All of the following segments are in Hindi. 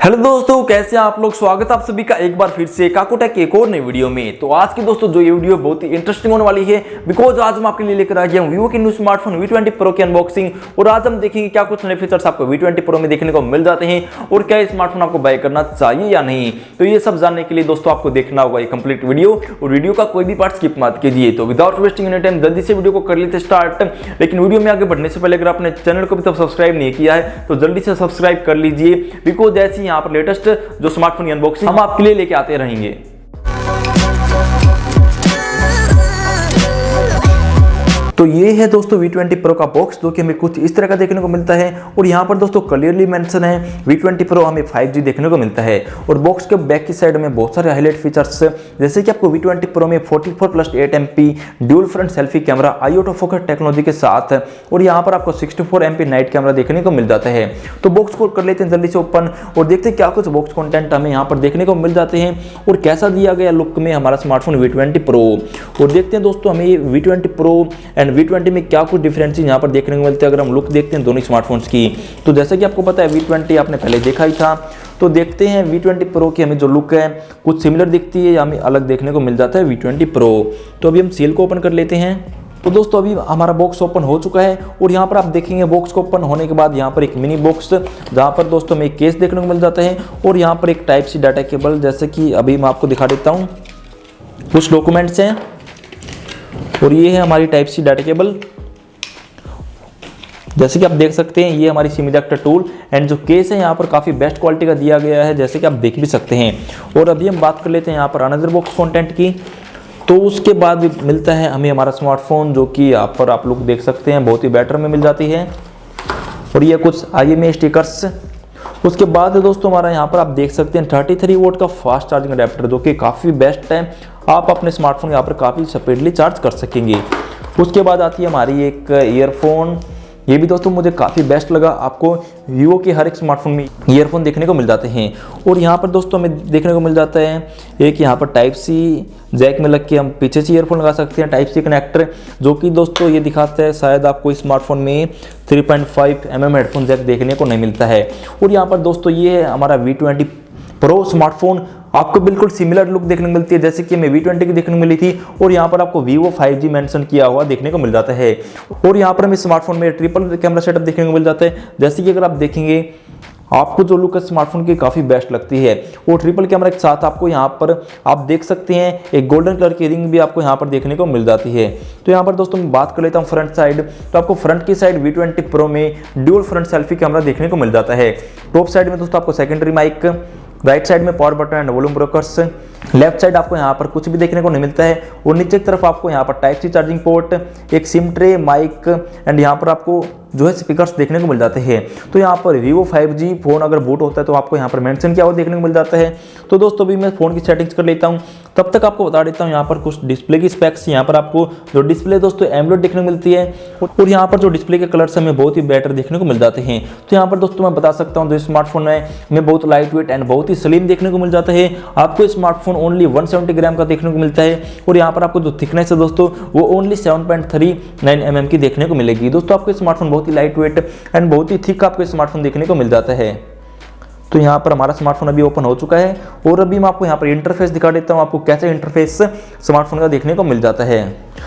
हेलो दोस्तों, कैसे हैं आप लोग। स्वागत है आप सभी का एक बार फिर से काकोटेक के एक और नई वीडियो में। तो आज की दोस्तों जो ये वीडियो बहुत ही इंटरेस्टिंग होने वाली है, बिकॉज आज हम आपके लिए लेकर आ गए हैं वीवो के न्यू स्मार्टफोन V20 Pro की अनबॉक्सिंग। और आज हम देखेंगे क्या कुछ नए फीचर्स आपको V20 Pro में देखने को मिल जाते हैं और क्या स्मार्टफोन आपको बाय करना चाहिए या नहीं। तो ये सब जानने के लिए दोस्तों आपको देखना होगा ये कंप्लीट वीडियो, और वीडियो का कोई भी पार्ट स्किप मत कीजिए। तो विदाउट वेस्टिंग एनी टाइम जल्दी से वीडियो को कर लेते स्टार्ट। लेकिन वीडियो में आगे बढ़ने से पहले अगर आपने चैनल को भी तब सब्सक्राइब नहीं किया है तो जल्दी से सब्सक्राइब कर लीजिए, बिकॉज ऐसी यहाँ पर लेटेस्ट जो स्मार्टफोन की अनबॉक्सिंग हम आपके लिए लेके आते रहेंगे। तो ये है दोस्तों V20 Pro का बॉक्स, जो कि हमें कुछ इस तरह का देखने को मिलता है। और यहाँ पर दोस्तों क्लियरली मेंशन है V20 Pro हमें 5G देखने को मिलता है। और बॉक्स के बैक की साइड में बहुत सारे हाईलाइट फीचर्स, जैसे कि आपको V20 Pro में 44+8 MP dual front selfie camera I auto focus technology के साथ, और यहाँ पर आपको 64 MP नाइट कैमरा देखने को मिल जाता है। तो बॉक्स को कर लेते हैं जल्दी से ओपन और देखते हैं क्या कुछ बॉक्स कंटेंट हमें यहाँ पर देखने को मिल जाते हैं और कैसा दिया गया लुक में हमारा स्मार्टफोन V20 Pro। और देखते हैं दोस्तों हमें V20 Pro एंड V20 में क्या कुछ डिफरेंस यहाँ पर देखने को मिलते हैं। अगर हम लुक देखते हैं दोनों स्मार्टफोन्स की, तो जैसा कि आपको पता है V20 आपने पहले देखा ही था। तो देखते हैं V20 Pro की हमें जो लुक है कुछ सिमिलर दिखती है या हमें अलग देखने को मिल जाता है V20 Pro। तो अभी हम सील को ओपन कर लेते हैं। तो दोस्तों अभी हमारा बॉक्स ओपन हो चुका है और यहाँ पर आप देखेंगे बॉक्स को ओपन होने के बाद यहाँ पर एक मिनी बॉक्स, जहाँ पर दोस्तों हमें एक केस देखने को मिल जाता है और यहाँ पर एक टाइप सी डाटा केबल, जैसे कि अभी मैं आपको दिखा देता हूँ। कुछ डॉक्यूमेंट्स हैं और ये है हमारी टाइप सी डाटा केबल। जैसे कि आप देख सकते हैं ये हमारी सिम इजेक्टर टूल एंड जो केस है यहाँ पर काफ़ी बेस्ट क्वालिटी का दिया गया है, जैसे कि आप देख भी सकते हैं। और अभी हम बात कर लेते हैं यहाँ पर अनदर बॉक्स कंटेंट की। तो उसके बाद मिलता है हमें हमारा स्मार्टफोन, जो कि यहाँ पर आप लोग देख सकते हैं बहुत ही बेटर में मिल जाती है। और ये कुछ IMEI स्टिकर्स। उसके बाद दोस्तों हमारा यहाँ पर आप देख सकते हैं 33 वोल्ट का फास्ट चार्जिंग अडेप्टर, जो कि काफ़ी बेस्ट है। आप अपने स्मार्टफोन यहाँ पर काफ़ी स्पीडली चार्ज कर सकेंगे। उसके बाद आती है हमारी एक ईयरफोन। ये भी दोस्तों मुझे काफ़ी बेस्ट लगा। आपको वीवो के हर एक स्मार्टफोन में ईयरफोन देखने को मिल जाते हैं। और यहाँ पर दोस्तों हमें देखने को मिल जाता है एक यहाँ पर टाइप सी जैक में लग के हम पीछे से ईयरफोन लगा सकते हैं, टाइप सी कनेक्टर, जो कि दोस्तों ये दिखाता है शायद आपको स्मार्टफोन में 3.5 mm हेडफोन जैक देखने को नहीं मिलता है। और यहाँ पर दोस्तों ये है हमारा V20 Pro स्मार्टफोन। आपको बिल्कुल सिमिलर लुक देखने को मिलती है जैसे कि हमें V20 की देखने को मिली थी। और यहाँ पर आपको Vivo 5G मेंशन किया हुआ देखने को मिल जाता है। और यहाँ पर हमें स्मार्टफोन में ट्रिपल कैमरा सेटअप देखने को मिल जाता है, जैसे कि अगर आप देखेंगे आपको जो लुक है स्मार्टफोन की काफ़ी बेस्ट लगती है। और ट्रिपल कैमरा के साथ आपको यहाँ पर आप देख सकते हैं एक गोल्डन कलर की रिंग भी आपको यहाँ पर देखने को मिल जाती है। तो यहाँ पर दोस्तों मैं बात कर लेता हूँ फ्रंट साइड। तो आपको फ्रंट की साइड V20 Pro में ड्यूल फ्रंट सेल्फी कैमरा देखने को मिल जाता है। टॉप साइड में दोस्तों आपको सेकेंडरी माइक, राइट साइड में power button and volume brokers, left side आपको यहाँ पर कुछ भी देखने को नहीं मिलता है। और नीचे की तरफ आपको यहाँ पर टाइप सी चार्जिंग पोर्ट, एक सिम ट्रे, माइक एंड यहाँ पर आपको जो है स्पीकर्स देखने को मिल जाते हैं। तो यहाँ पर Vivo 5G फोन अगर बूट होता है तो आपको यहाँ पर मेंशन किया हुआ देखने को मिल जाता है। तो दोस्तों अभी मैं फ़ोन की सेटिंग्स कर लेता हूँ, तब तक आपको बता देता हूँ यहाँ पर कुछ डिस्प्ले की स्पेक्स। यहाँ पर आपको जो डिस्प्ले दोस्तों एमोलेड देखने को मिलती है और यहाँ पर जो डिस्प्ले के कलर्स हमें बहुत ही बेटर देखने को मिल जाते हैं। तो यहाँ पर दोस्तों मैं बता सकता हूँ जो स्मार्टफोन है हमें बहुत लाइट वेट एंड बहुत ही स्लिम देखने को मिल जाता है। आपको स्मार्टफोन ओनली 170 ग्राम का देखने को मिलता है। और यहाँ पर आपको जो थिकनेस है दोस्तों वो ओनली 7.39 mm की देखने को मिलेगी। दोस्तों आपको स्मार्टफोन बहुत ही लाइट वेट एंड बहुत ही थिक आपको स्मार्टफोन देखने को मिल जाता है। तो यहाँ पर हमारा स्मार्टफोन अभी ओपन हो चुका है और अभी मैं आपको यहाँ पर इंटरफेस दिखा देता हूँ, आपको कैसे इंटरफेस स्मार्टफोन का देखने को मिल जाता है।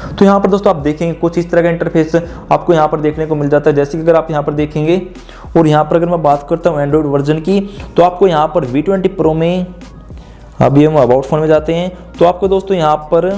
तो यहाँ पर दोस्तों आप देखेंगे कुछ इस तरह का इंटरफेस आपको यहाँ पर देखने को मिल जाता है, जैसे कि अगर आप यहाँ पर देखेंगे। और यहाँ पर अगर मैं बात करता हूँ एंड्रॉइड वर्जन की, तो आपको यहाँ पर V20 Pro में अभी हम अबाउट फोन में जाते हैं तो आपको दोस्तों यहाँ पर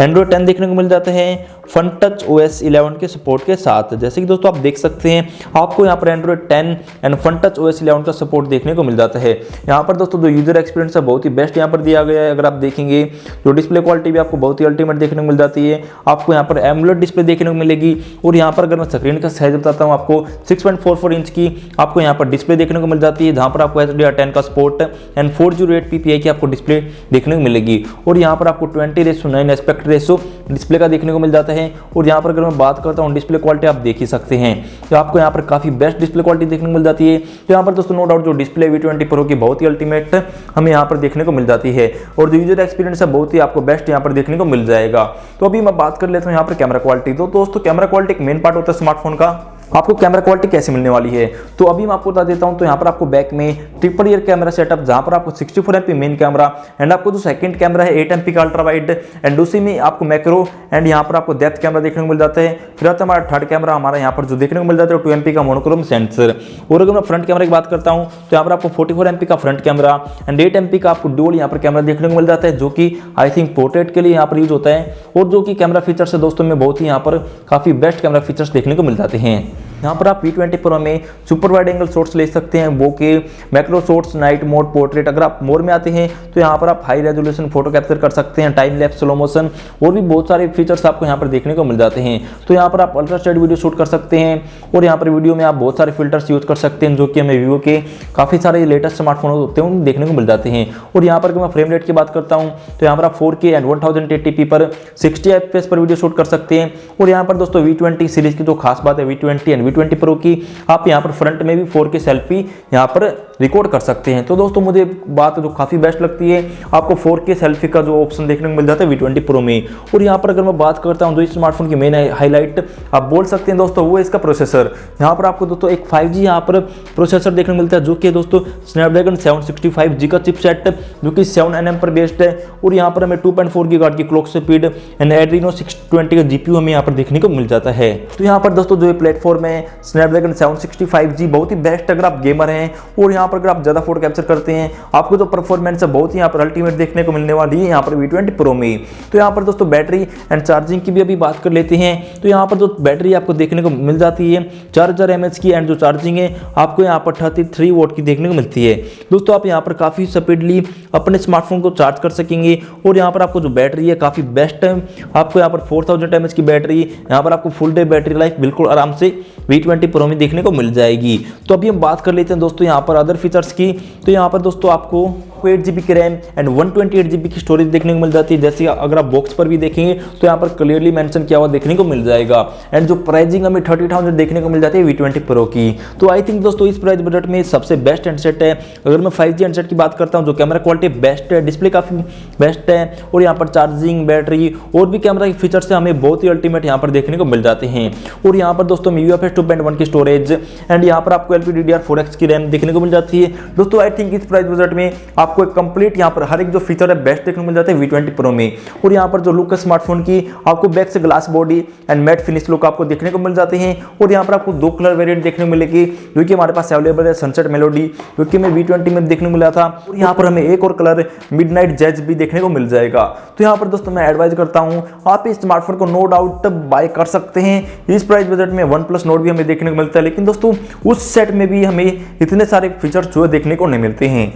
एंड्रॉइड 10 देखने को मिल जाता है फन टच OS 11 के सपोर्ट के साथ। जैसे कि दोस्तों आप देख सकते हैं आपको यहाँ पर Android 10 and Funtouch OS 11 का सपोर्ट देखने को मिल जाता है। यहाँ पर दोस्तों जो यूजर एक्सपीरियंस है बहुत ही बेस्ट यहाँ पर दिया गया है। अगर आप देखेंगे जो डिस्प्ले क्वालिटी भी आपको बहुत ही अल्टीमेट देखने को मिल जाती है। आपको यहाँ पर एमोलेड डिस्प्ले देखने को मिलेगी। और यहाँ पर अगर मैं स्क्रीन का साइज बताता हूँ आपको 6.44 इंच की आपको यहाँ पर डिस्प्ले देखने को मिल जाती है, जहाँ पर आपको HDR10 का सपोर्ट एंड 408 ppi की आपको डिस्प्ले देखने को मिलेगी। और यहाँ पर आपको 20:9 एस्पेक्ट रेशो डिस्प्ले का देखने को मिल जाता है। और यहाँ पर अगर मैं बात करता हूँ डिस्प्ले क्वालिटी आप देख ही सकते हैं, तो आपको यहाँ पर काफ़ी बेस्ट डिस्प्ले क्वालिटी देखने को मिल जाती है। तो यहाँ पर दोस्तों नो डाउट जो डिस्प्ले V20 Pro की बहुत ही अल्टीमेट हमें यहाँ पर देखने को मिल जाती है। और जो यूजर एक्सपीरियंस है बहुत ही आपको बेस्ट यहाँ पर देखने को मिल जाएगा। तो अभी मैं बात कर लेता हूँ यहाँ पर कैमरा क्वालिटी। तो दोस्तों कैमरा क्वालिटी एक मेन पार्ट होता है स्मार्टफोन का। आपको कैमरा क्वालिटी कैसे मिलने वाली है, तो अभी मैं आपको बता देता हूं। तो यहाँ पर आपको बैक में ट्रिपल ईयर कैमरा सेटअप, जहां पर आपको 64 MP मेन कैमरा एंड आपको जो सेकंड कैमरा है 8 MP का अल्ट्रा वाइड एंड उसी में आपको मैक्रो एंड यहाँ पर आपको डेप्थ कैमरा देखने को मिल जाता है। फिर आता है हमारा थर्ड कैमरा, हमारा यहाँ पर जो देखने को मिल जाता है 2 MP का मोनोक्रोम सेंसर। और अगर मैं फ्रंट कैमरा की बात करता हूँ तो यहाँ पर आपको 44 MP का फ्रंट कैमरा एंड 8 MP का आपको डुअल यहाँ पर कैमरा देखने को मिल जाता है, जो कि आई थिंक पोर्ट्रेट के लिए यहाँ पर यूज होता है। और जो कि कैमरा फीचर्स है दोस्तों में बहुत ही यहाँ पर काफी बेस्ट कैमरा फीचर्स देखने को मिल जाते हैं। यहाँ पर आप V20 Pro में सुपर वाइड एंगल शॉट्स ले सकते हैं, वो के macro shots, night mode, portrait. अगर आप मोर में आते हैं तो यहाँ पर आप हाई रेजोल्यूशन फोटो कैप्चर कर सकते हैं, टाइम लैप्स, स्लो मोशन और भी बहुत सारे फीचर्स आपको यहाँ पर देखने को मिल जाते हैं। तो यहाँ पर आप अल्ट्रा स्टेड वीडियो शूट कर सकते हैं और यहाँ पर वीडियो में आप बहुत सारे फिल्टर्स यूज कर सकते हैं, जो कि हमें वीवो के काफ़ी सारे लेटेस्ट स्मार्टफोन होते हैं उनमें देखने को मिल जाते हैं। और यहाँ पर अगर मैं फ्रेम रेट की बात करता हूँ तो यहाँ पर आप 4K एंड 1080p पर 60 FPS पर वीडियो शूट कर सकते हैं। और यहाँ पर दोस्तों V20 सीरीज की जो खास बात है V20 एंड V20 Pro की, आप यहाँ पर फ्रंट में भी 4K सेल्फी यहाँ पर रिकॉर्ड कर सकते हैं। तो दोस्तों मुझे बात जो काफ़ी बेस्ट लगती है, आपको 4K सेल्फी का जो ऑप्शन देखने को मिल जाता है V20 Pro में। और यहाँ पर अगर मैं बात करता हूँ जो इस स्मार्टफोन की मेन हाईलाइट आप बोल सकते हैं दोस्तों, वो इसका प्रोसेसर। यहाँ पर आपको दोस्तों एक 5G यहाँ पर प्रोसेसर देखने को मिलता है, जो कि दोस्तों स्नैपड्रैगन 765G का चिपसेट, जो कि 7nm पर बेस्ड है। और यहाँ पर हमें 2.4 GHz की क्लॉक स्पीड एंड एड्रीनो 620 का GPU हमें यहाँ पर देखने को मिल जाता है। तो यहाँ पर दोस्तों जो प्लेटफॉर्म है स्नैपड्रैगन 765G बहुत ही बेस्ट अगर आप गेमर हैं और यहाँ पर अगर आप ज़्यादा फोटो कैप्चर करते हैं, आपको जो परफॉर्मेंस है बहुत ही यहाँ पर अल्टीमेट देखने को मिलने वाली है यहाँ पर V20 Pro में। तो यहाँ पर दोस्तों बैटरी एंड चार्जिंग की भी अभी बात कर लेते हैं। तो यहाँ पर जो बैटरी आपको देखने को मिल जाती है 4000 mAh की एंड जो चार्जिंग है आपको यहाँ पर 33 वोट की देखने को मिलती है। दोस्तों आप यहाँ पर काफ़ी स्पीडली अपने स्मार्टफोन को चार्ज कर सकेंगे। और यहाँ पर आपको जो बैटरी है काफ़ी बेस्ट है, आपको यहाँ पर 4000 mAh की बैटरी, यहाँ पर आपको फुल डे बैटरी लाइफ बिल्कुल आराम से V20 Pro में देखने को मिल जाएगी। तो अभी हम बात कर लेते हैं दोस्तों यहाँ पर अदर फीचर्स की। तो यहाँ पर दोस्तों आपको 8GB की रैम एंड 128GB की स्टोरेज देखने को मिल जाती है। जैसे अगर आप बॉक्स पर भी देखेंगे तो यहाँ पर क्लियरली मेंशन किया हुआ देखने को मिल जाएगा। एंड जो प्राइसिंग हमें 30,000 देखने को मिल जाती है V20 Pro की। तो आई थिंक दोस्तों इस प्राइस बजट में सबसे बेस्ट हैंडसेट है। अगर मैं 5G हैंडसेट की बात करता हूँ, जो कैमरा क्वालिटी बेस्ट है, डिस्प्ले काफ़ी बेस्ट है और यहाँ पर चार्जिंग, बैटरी और भी कैमरा के फीचर्स से हमें बहुत ही अल्टीमेट यहाँ पर देखने को मिल जाते हैं। और यहाँ पर दोस्तों UFS 2.1 की स्टोरेज एंड यहाँ पर आपको LPDDR4X की रैम देखने को मिल जाती है। दोस्तों आई थिंक इस प्राइस बजट में आपको एक कंप्लीट यहाँ पर हर एक जो फीचर है बेस्ट देखने को मिल जाता है V20 Pro में। और यहाँ पर जो लुक है स्मार्टफोन की, आपको बैक से glass body and matte finish look आपको देखने को मिल जाते हैं। और यहाँ पर आपको 2 कलर वेरिएंट देखने को मिलेगी, जो कि हमारे पास अवेलेबल है सनसेट मेलोडी, जो कि हमें V20 में देखने को मिला था। और यहाँ पर हमें एक और कलर मिडनाइट जैज भी देखने को मिल जाएगा। तो यहाँ पर दोस्तों मैं एडवाइज करता हूँ आप इस स्मार्टफोन को नो डाउट बाय कर सकते हैं। इस प्राइस बजट में OnePlus Nord भी हमें देखने को मिलता है, लेकिन दोस्तों उस सेट में भी हमें इतने सारे फीचर्स जो देखने को नहीं मिलते हैं।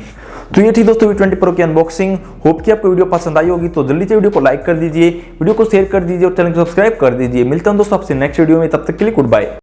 तो ये थी दोस्तों V20 Pro की अनबॉक्सिंग। होप कि आपको वीडियो पसंद आई होगी। तो जल्दी से वीडियो को लाइक कर दीजिए, वीडियो को शेयर कर दीजिए और चैनल को सब्सक्राइब कर दीजिए। मिलता हूं दोस्तों आपसे नेक्स्ट वीडियो में, तब तक के लिए गुड बाय।